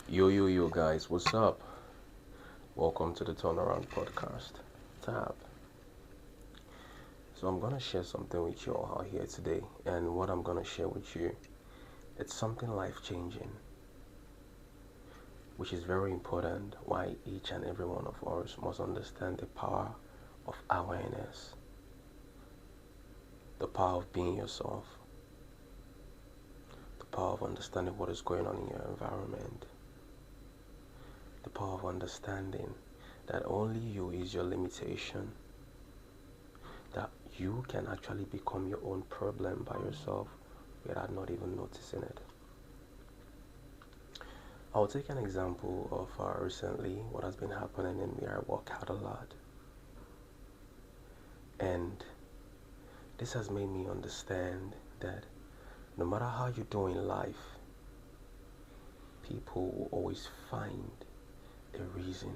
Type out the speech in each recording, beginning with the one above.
Yo, guys, what's up? Welcome to the Turnaround Podcast tab. So, I'm gonna share something with you all here today, and what I'm gonna share with you, it's something life changing, which is very important. Why each and every one of us must understand the power of awareness, the power of being yourself, the power of understanding what is going on in your environment, the power of understanding that only you is your limitation, that you can actually become your own problem by yourself without not even noticing it. I'll take an example of recently what has been happening in me. I work out a lot, and this has made me understand that no matter how you do in life, people will always find a reason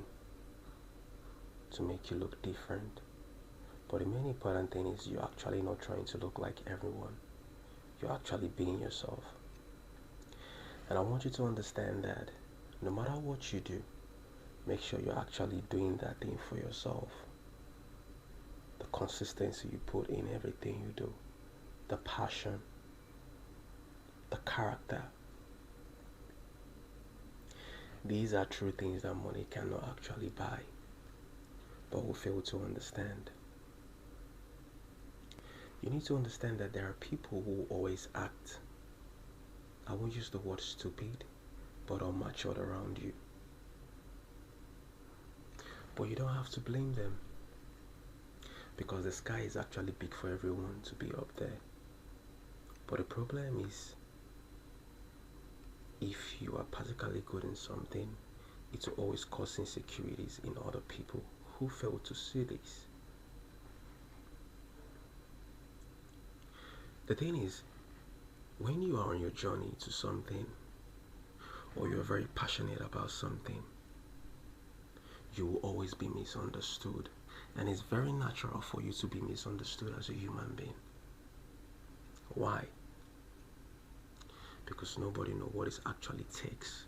to make you look different. But the main important thing is you're actually not trying to look like everyone. You're actually being yourself. And I want you to understand that no matter what you do, make sure you're actually doing that thing for yourself. The consistency you put in everything you do, the passion, the character. These are true things that money cannot actually buy, but we fail to understand. You need to understand that there are people who always act, I won't use the word stupid, but unmatured around you. But you don't have to blame them, because the sky is actually big for everyone to be up there. But the problem is, if you are particularly good in something, it will always cause insecurities in other people who fail to see this. The thing is, when you are on your journey to something, or you're very passionate about something, you will always be misunderstood. And it's very natural for you to be misunderstood as a human being. Why? Because nobody knows what it actually takes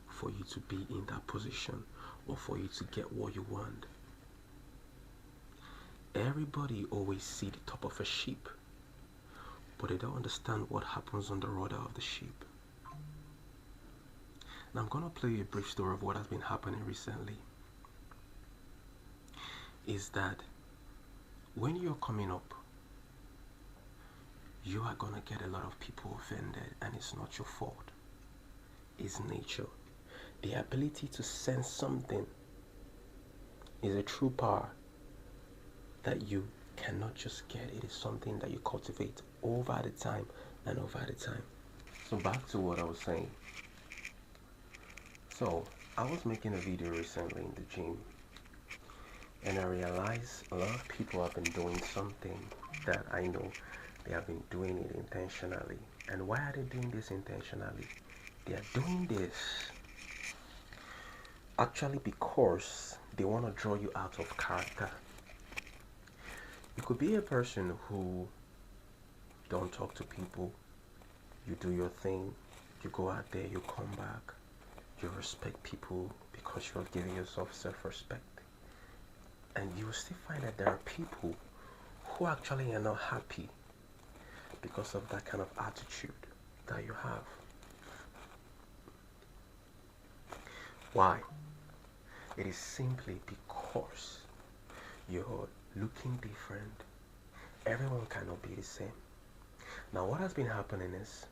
for you to be in that position or for you to get what you want. Everybody always see the top of a sheep, but they don't understand what happens on the rudder of the sheep. Now I'm gonna play you a brief story of what has been happening recently. Is that when you're coming up, you are gonna get a lot of people offended, and it's not your fault. It's nature. The ability to sense something is a true power that you cannot just get. It is something that you cultivate over the time and over the time. So back to what I was saying. So I was making a video recently in the gym, and I realized a lot of people have been doing something that I know they have been doing it intentionally. And why are they doing this intentionally? They are doing this actually because they want to draw you out of character. You could be a person who don't talk to people, you do your thing, you go out there, you come back, you respect people because you're giving yourself self-respect. And you will still find that there are people who actually are not happy because of that kind of attitude that you have. Why? It is simply because you're looking different. Everyone cannot be the same. Now what has been happening is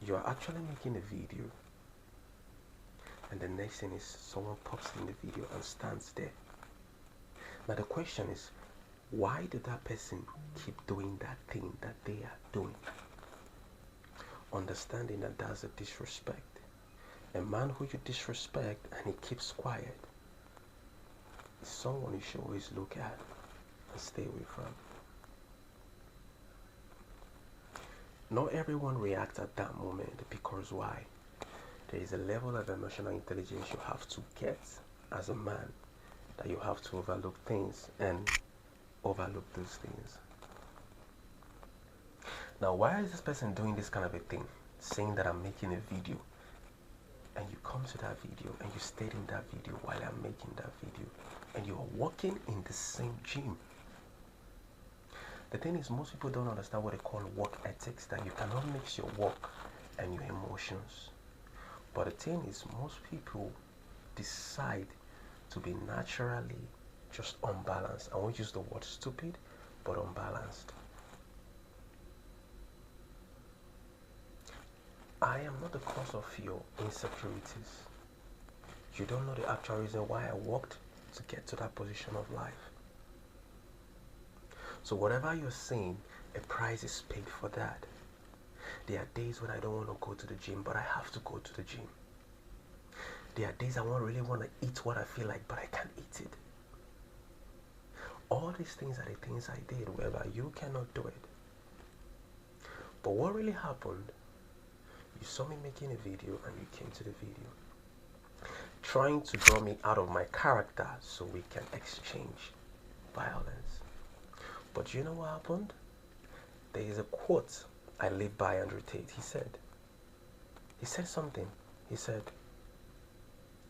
you're actually making a video, and the next thing is someone pops in the video and stands there. Now the question is, why did that person keep doing that thing that they are doing? Understanding that that's a disrespect. A man who you disrespect and he keeps quiet is someone you should always look at and stay away from. Not everyone reacts at that moment, because why? There is a level of emotional intelligence you have to get as a man, that you have to overlook things and overlook those things. Now, why is this person doing this kind of a thing? saying that I'm making a video, and you come to that video and you stayed in that video while I'm making that video, and you are working in the same gym. The thing is, most people don't understand what they call work ethics, that you cannot mix your work and your emotions. But the thing is, most people decide to be naturally just unbalanced. I won't use the word stupid, but unbalanced. I am not the cause of your insecurities. You don't know the actual reason why I worked to get to that position of life. So whatever you're saying, a price is paid for that. There are days when I don't want to go to the gym, but I have to go to the gym. There are days I really want to eat what I feel like, but I can't eat it. All these things are the things I did, whereby you cannot do it. But what really happened, you saw me making a video and you came to the video, trying to draw me out of my character so we can exchange violence. But you know what happened? There is a quote I live by, Andrew Tate. He said something. He said,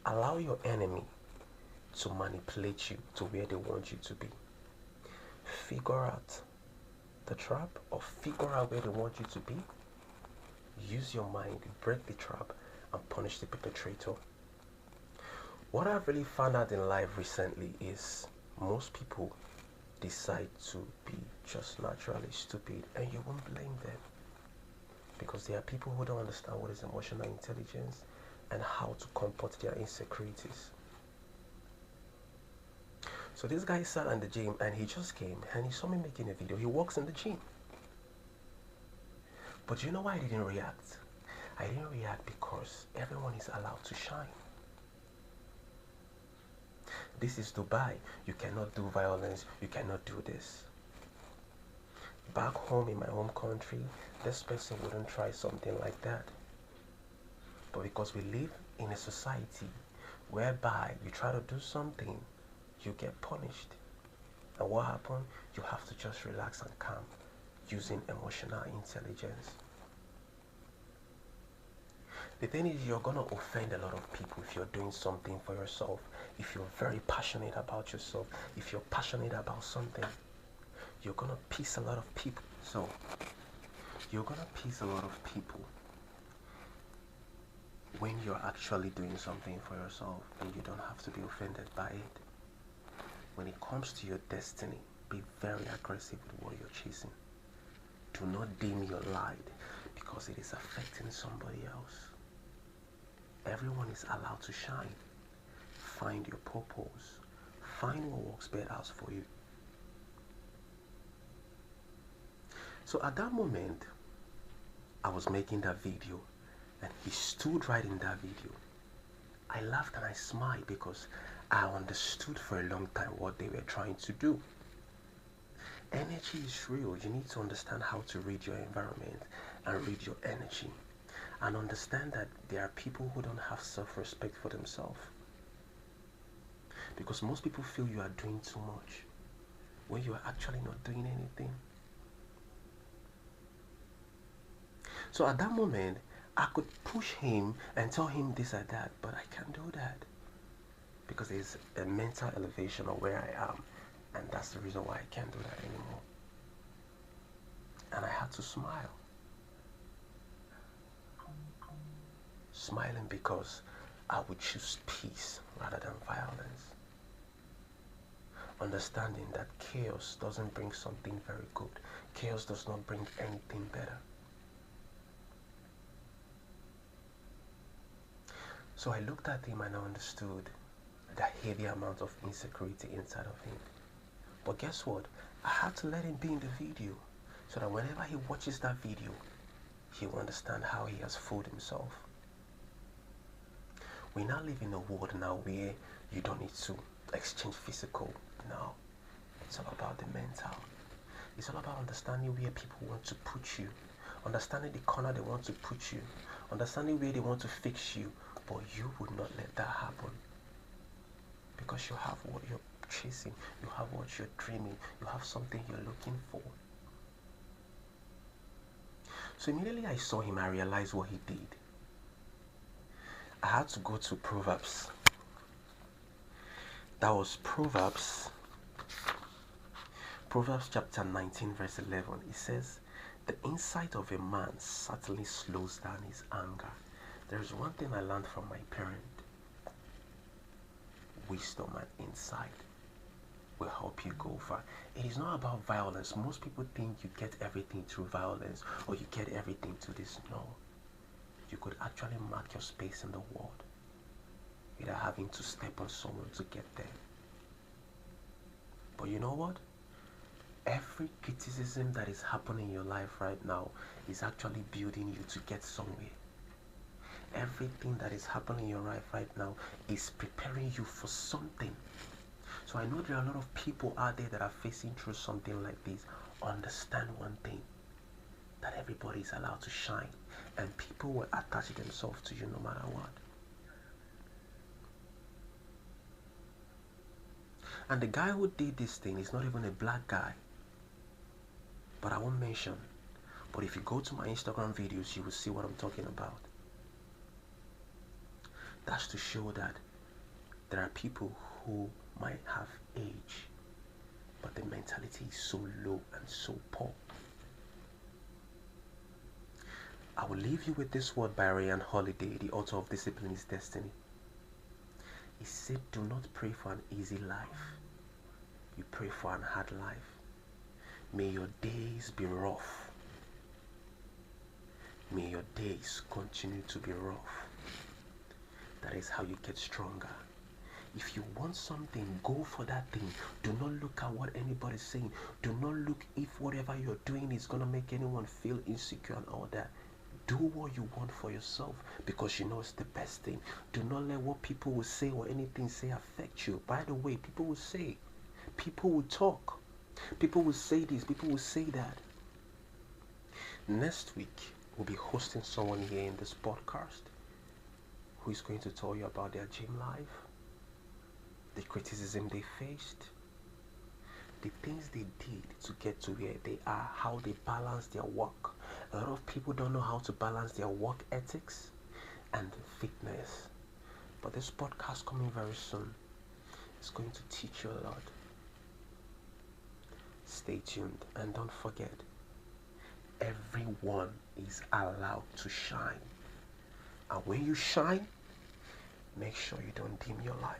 allow your enemy to manipulate you to where they want you to be. Figure out the trap, or figure out where they want you to be. Use your mind, break the trap, and punish the perpetrator. What I've really found out in life recently is most people decide to be just naturally stupid, and you won't blame them, because there are people who don't understand what is emotional intelligence and how to comfort their insecurities. So this guy sat in the gym and he just came and he saw me making a video. He works in the gym. But you know why I didn't react? I didn't react because everyone is allowed to shine. This is Dubai. You cannot do violence. You cannot do this. Back home in my home country, this person wouldn't try something like that. But because we live in a society whereby you try to do something, you get punished. And what happens? You have to just relax and calm using emotional intelligence. The thing is, you're going to offend a lot of people if you're doing something for yourself. If you're very passionate about yourself, if you're passionate about something, you're going to piss a lot of people. So, you're going to piss a lot of people when you're actually doing something for yourself, and you don't have to be offended by it. When it comes to your destiny, be very aggressive with what you're chasing. Do not dim your light because it is affecting somebody else. Everyone is allowed to shine. Find your purpose. Find what works best for you. So at that moment, I was making that video and he stood right in that video. I laughed and I smiled because I understood for a long time what they were trying to do. Energy is real. You need to understand how to read your environment and read your energy, and understand that there are people who don't have self-respect for themselves, because most people feel you are doing too much when you are actually not doing anything. So at that moment, I could push him and tell him this or that, but I can't do that because there's a mental elevation of where I am, and that's the reason why I can't do that anymore. And I had to smile. Smiling because I would choose peace rather than violence. Understanding that chaos doesn't bring something very good. Chaos does not bring anything better. So I looked at him and I understood the heavy amount of insecurity inside of him. But guess what? I had to let him be in the video so that whenever he watches that video, he will understand how he has fooled himself. We now live in a world now where you don't need to exchange physical. No, it's all about the mental. It's all about understanding where people want to put you, understanding the corner they want to put you, understanding where they want to fix you, but you would not let that happen because you have what you're chasing, you have what you're dreaming, you have something you're looking for. So immediately I saw him, I realized what he did. I had to go to Proverbs. That was Proverbs chapter 19 verse 11. It says, the insight of a man certainly slows down his anger. There's one thing I learned from my parent. Wisdom and insight will help you go far. It is not about violence. Most people think you get everything through violence or you get everything to this. No. You could actually mark your space in the world without having to step on someone to get there. But you know what? Every criticism that is happening in your life right now is actually building you to get somewhere. Everything that is happening in your life right now is preparing you for something. So I know there are a lot of people out there that are facing through something like this. Understand one thing, that everybody is allowed to shine, and people will attach themselves to you no matter what. And the guy who did this thing is not even a black guy, but I won't mention. But if you go to my Instagram videos, you will see what I'm talking about. That's to show that there are people who might have age, but the mentality is so low and so poor. I will leave you with this word by Ryan Holiday, the author of Discipline is Destiny. He said, do not pray for an easy life. You pray for an hard life. May your days be rough. May your days continue to be rough. That is how you get stronger. If you want something, go for that thing. Do not look at what anybody's saying. Do not look if whatever you're doing is going to make anyone feel insecure and all that. Do what you want for yourself because you know it's the best thing. Do not let what people will say or anything say affect you. By the way, people will say, people will talk, people will say this, people will say that. Next week, we'll be hosting someone here in this podcast who is going to tell you about their gym life, the criticism they faced, the things they did to get to where they are, how they balance their work. A lot of people don't know how to balance their work ethics and fitness. But this podcast coming very soon is going to teach you a lot. Stay tuned and don't forget, everyone is allowed to shine. And when you shine, make sure you don't dim your light.